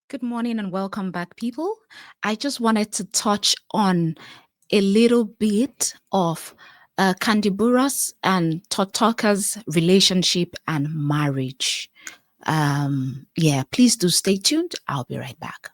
Good morning and welcome back, people. I just wanted to touch on a little bit of Kandi Burruss and Todd relationship and marriage. Yeah, please do stay tuned. I'll be right back.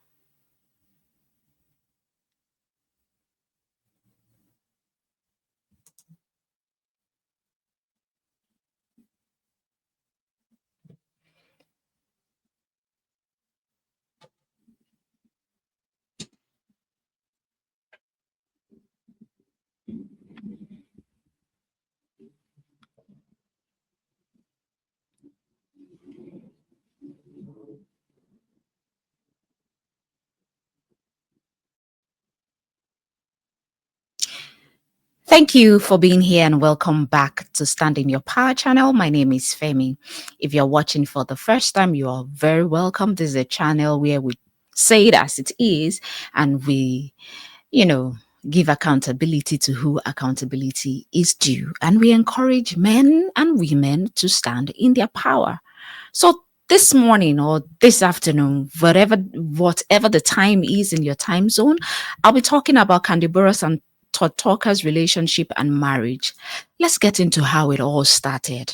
Thank you for being here and welcome back to Stand in Your Power channel. My name is Femi. If you're watching for the first time, you are very welcome. This is a channel where we say it as it is and we, you know, give accountability to who accountability is due. And we encourage men and women to stand in their power. So this morning or this afternoon, whatever the time is in your time zone, I'll be talking about Kandi Burruss and Todd Talker's relationship and marriage. Let's get into how it all started.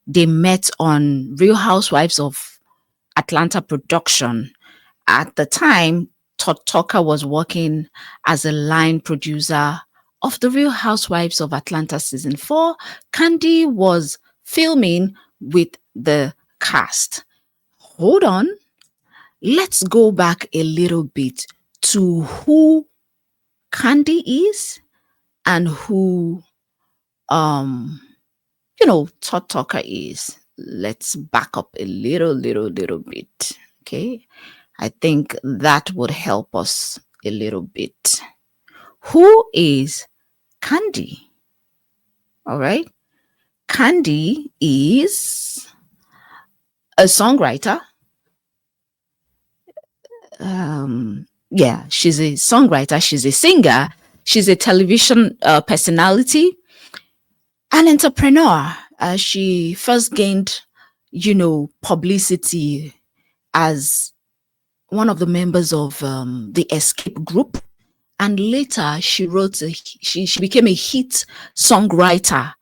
They met on Real Housewives of Atlanta production. At the time, Todd Talker was working as a line producer of The Real Housewives of Atlanta season 4. Kandi was filming with the cast. Hold on. Let's go back a little bit to who Kandi is and who Todd Talker is. Let's back up a little bit. Okay. I think that would help us a little bit. Who is Kandi? All right. Kandi is a songwriter. Yeah, she's a songwriter. She's a singer. She's a television personality, an entrepreneur. She first gained, publicity as one of the members of the Escape group, and later she became a hit songwriter.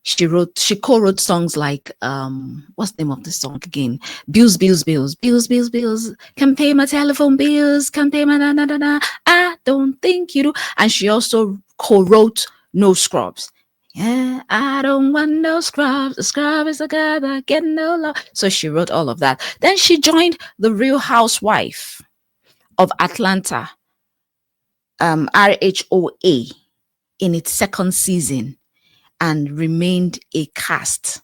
She co-wrote songs like what's the name of the song again? Bills, bills, bills, bills, bills, bills. Can pay my telephone bills, can pay my na. I don't think you do. And she also co-wrote No Scrubs. Yeah, I don't want no scrubs. A scrub is a guy that get no love. So she wrote all of that. Then she joined The Real Housewife of Atlanta, RHOA, in its second season, and remained a cast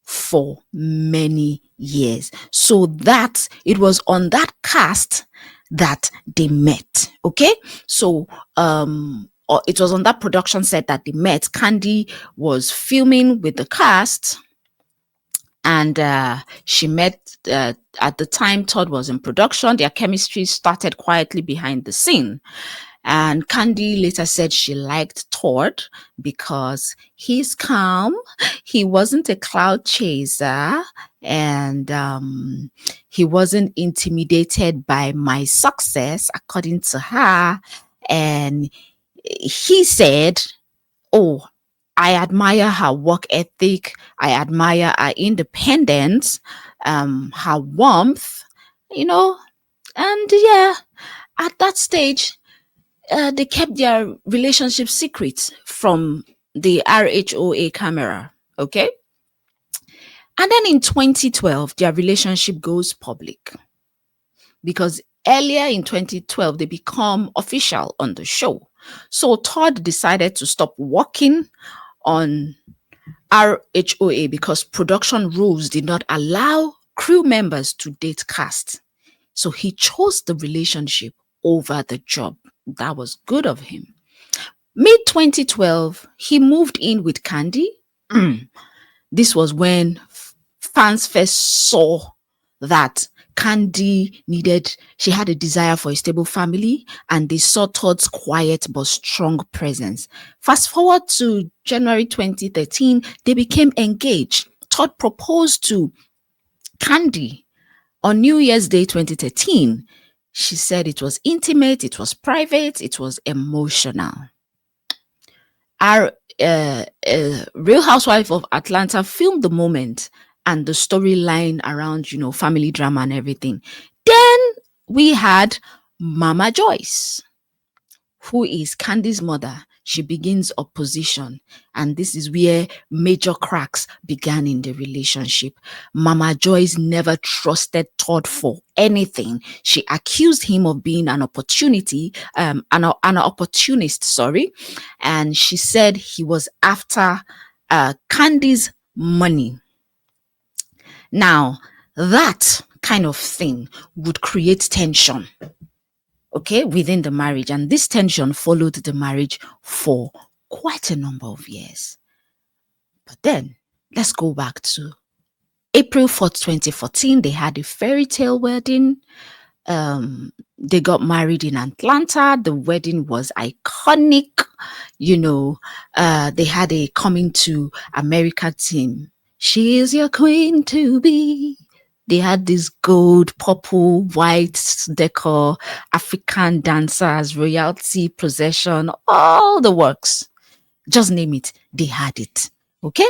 for many years. So that it was on that cast that they met. Okay. So it was on that production set that they met. Kandi was filming with the cast, and she met at the time Todd was in production. Their chemistry started quietly behind the scene. And Kandi later said she liked Todd because he's calm, he wasn't a cloud chaser, and he wasn't intimidated by my success, according to her. And he said, "Oh, I admire her work ethic. I admire her independence, her warmth, and yeah, at that stage, they kept their relationship secret from the RHOA camera. Okay. And then in 2012, their relationship goes public because earlier in 2012, they become official on the show. So Todd decided to stop working on RHOA because production rules did not allow crew members to date cast. So he chose the relationship over the job. That was good of him. Mid 2012, he moved in with Kandi. This was when fans first saw that she had a desire for a stable family, and they saw Todd's quiet but strong presence. Fast forward to January 2013, they became engaged. Todd proposed to Kandi On New Year's Day 2013, she said it was intimate, it was private, it was emotional. Our Real Housewife of Atlanta filmed the moment and the storyline around, family drama and everything. Then we had Mama Joyce, who is Kandi's mother. She begins opposition, and this is where major cracks began in the relationship. Mama Joyce never trusted Todd for anything. She accused him of being an opportunist, sorry, and she said he was after Kandi's money. Now, that kind of thing would create tension, okay, within the marriage. And this tension followed the marriage for quite a number of years. But then let's go back to April 4th, 2014. They had a fairy tale wedding. They got married in Atlanta. The wedding was iconic. They had a coming to America team. She is your queen to be. They had this gold, purple, white decor, African dancers, royalty procession, all the works. Just name it, they had it. Okay?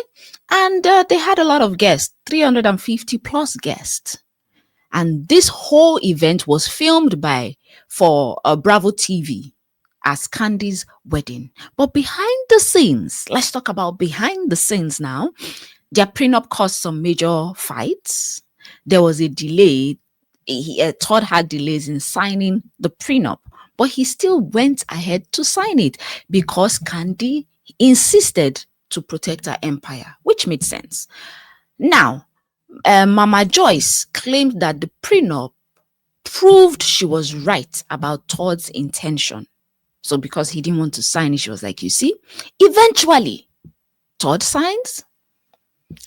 And they had a lot of guests, 350 plus guests. And this whole event was filmed for Bravo TV as Kandi's wedding. But behind the scenes, let's talk about behind the scenes now. Their prenup caused some major fights. There was a delay. Todd had delays in signing the prenup, but he still went ahead to sign it because Kandi insisted to protect her empire, which made sense. Now, Mama Joyce claimed that the prenup proved she was right about Todd's intention. So because he didn't want to sign it, she was like, you see, eventually Todd signs.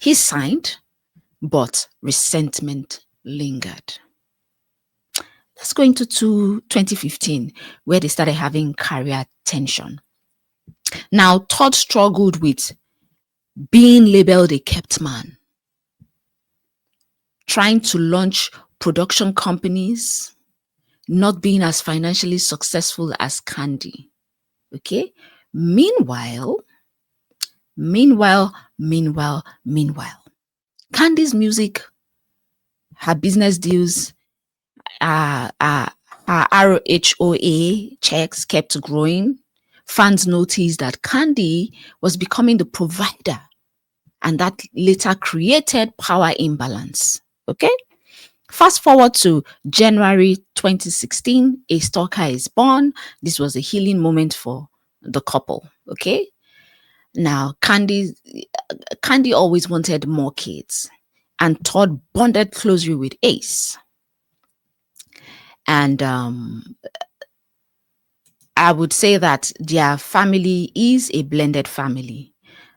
He signed, but resentment lingered. Let's go into 2015, where they started having career tension. Now, Todd struggled with being labeled a kept man, trying to launch production companies, not being as financially successful as Kandi. Okay? Meanwhile, Kandi's music, her business deals, her RHOA checks kept growing. Fans noticed that Kandi was becoming the provider, and that later created power imbalance. Okay? Fast forward to January 2016, a stalker is born. This was a healing moment for the couple. Okay? Now, Kandi always wanted more kids, and Todd bonded closely with Ace. And I would say that their family is a blended family.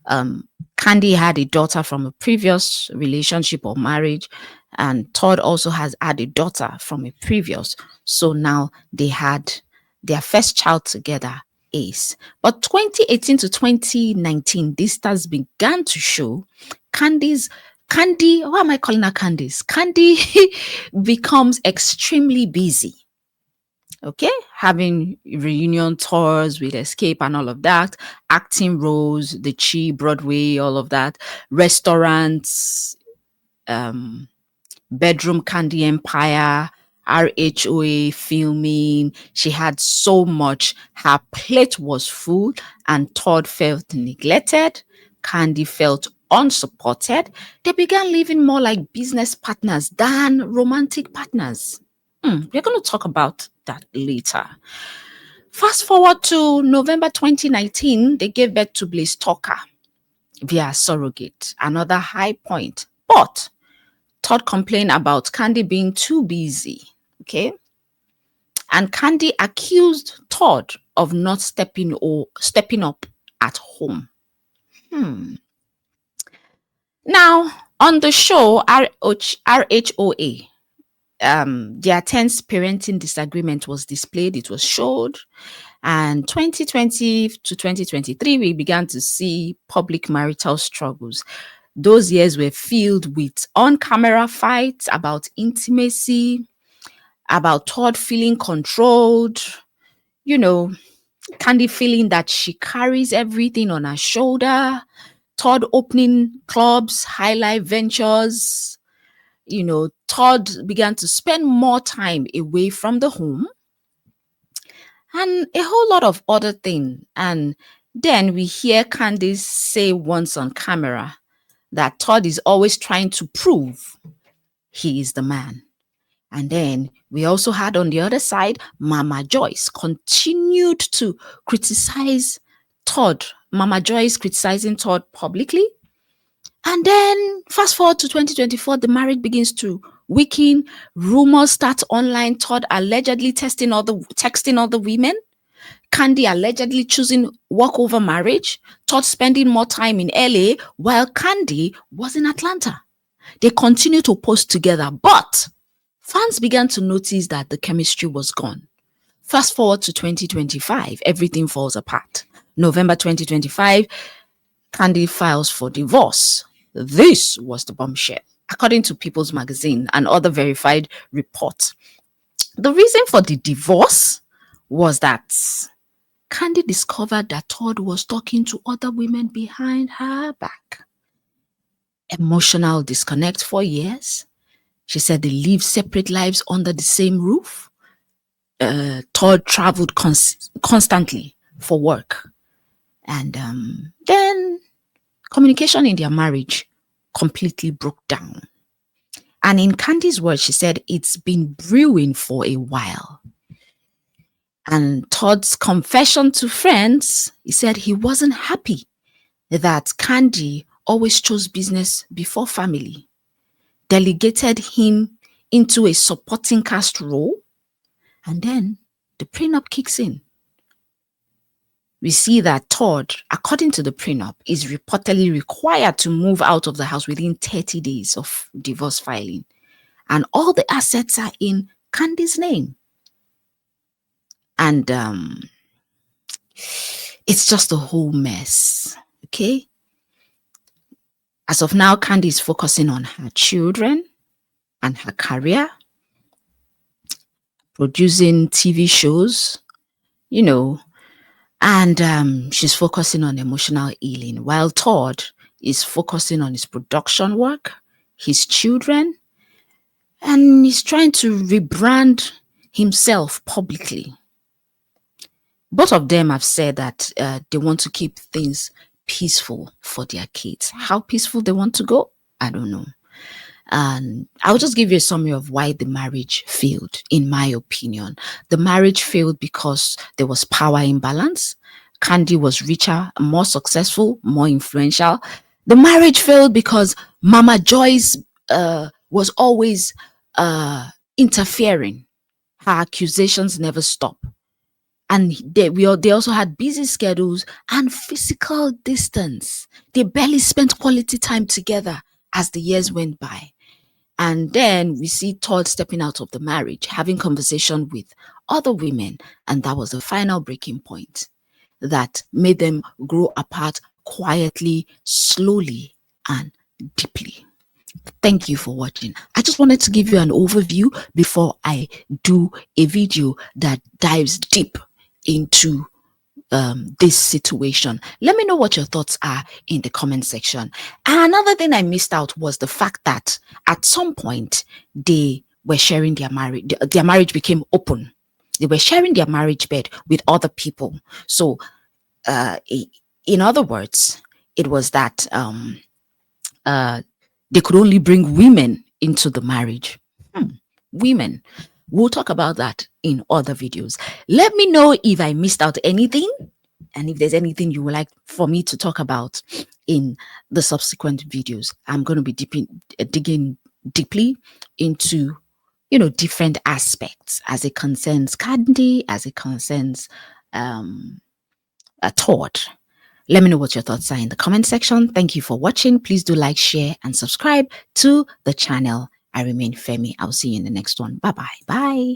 Kandi had a daughter from a previous relationship or marriage, and Todd also has had a daughter from a previous. So now they had their first child together, Ace. But 2018 to 2019, this stars began to show Kandi, why am I calling her Candice? Kandi becomes extremely busy. Okay, having reunion tours with Escape and all of that, acting roles, the Chi, Broadway, all of that, restaurants, bedroom Kandi Empire, RHOA filming. She had so much. Her plate was full, and Todd felt neglected. Kandi felt unsupported. They began living more like business partners than romantic partners. We're going to talk about that later. Fast forward to November 2019, they gave birth to Blaze Tucker via surrogate, another high point. But Todd complained about Kandi being too busy. Okay. And Kandi accused Todd of not stepping up at home. Now, on the show, RHOA, their tense parenting disagreement was displayed. It was showed. And 2020 to 2023, we began to see public marital struggles. Those years were filled with on-camera fights about intimacy, about Todd feeling controlled, you know, Kandi feeling that she carries everything on her shoulder, Todd opening clubs, highlight ventures. Todd began to spend more time away from the home and a whole lot of other things. And then we hear Candice say once on camera that Todd is always trying to prove he is the man. And then we also had on the other side, Mama Joyce continued to criticize Todd. Mama Joyce criticizing Todd publicly. And then fast forward to 2024, the marriage begins to weaken. Rumors start online. Todd allegedly texting other women. Kandi allegedly choosing work over marriage. Todd spending more time in LA while Kandi was in Atlanta. They continue to post together, but fans began to notice that the chemistry was gone. Fast forward to 2025, everything falls apart. November 2025, Kandi files for divorce. This was the bombshell, according to People's Magazine and other verified reports. The reason for the divorce was that Kandi discovered that Todd was talking to other women behind her back. Emotional disconnect for years. She said they lived separate lives under the same roof. Todd traveled constantly for work. And then communication in their marriage completely broke down. And in Kandi's words, she said, it's been brewing for a while. And Todd's confession to friends, he said he wasn't happy that Kandi always chose business before family, delegated him into a supporting cast role, and then the prenup kicks in. We see that Todd, according to the prenup, is reportedly required to move out of the house within 30 days of divorce filing. And all the assets are in Kandi's name. And it's just a whole mess, okay? As of now, Kandi is focusing on her children and her career, producing TV shows, and she's focusing on emotional healing, while Todd is focusing on his production work, his children, and he's trying to rebrand himself publicly. Both of them have said that they want to keep things peaceful for their kids. How peaceful they want to go, I don't know. And I'll just give you a summary of why the marriage failed, in my opinion. The marriage failed because there was power imbalance. Kandi was richer, more successful, more influential. The marriage failed because Mama Joyce was always interfering. Her accusations never stopped. And they also had busy schedules and physical distance. They barely spent quality time together as the years went by. And then we see Todd stepping out of the marriage, having conversation with other women. And that was the final breaking point that made them grow apart quietly, slowly, and deeply. Thank you for watching. I just wanted to give you an overview before I do a video that dives deep into this situation. Let me know what your thoughts are in the comment section. And another thing I missed out was the fact that at some point they were sharing their marriage. Their marriage became open. They were sharing their marriage bed with other people. So in other words, it was that they could only bring women into the marriage. Women. We'll talk about that in other videos. Let me know if I missed out anything and if there's anything you would like for me to talk about in the subsequent videos. I'm going to be digging deeply into, different aspects as it concerns Kandi, as it concerns Todd. Let me know what your thoughts are in the comment section. Thank you for watching. Please do like, share, and subscribe to the channel. I remain Femi. I'll see you in the next one. Bye-bye. Bye.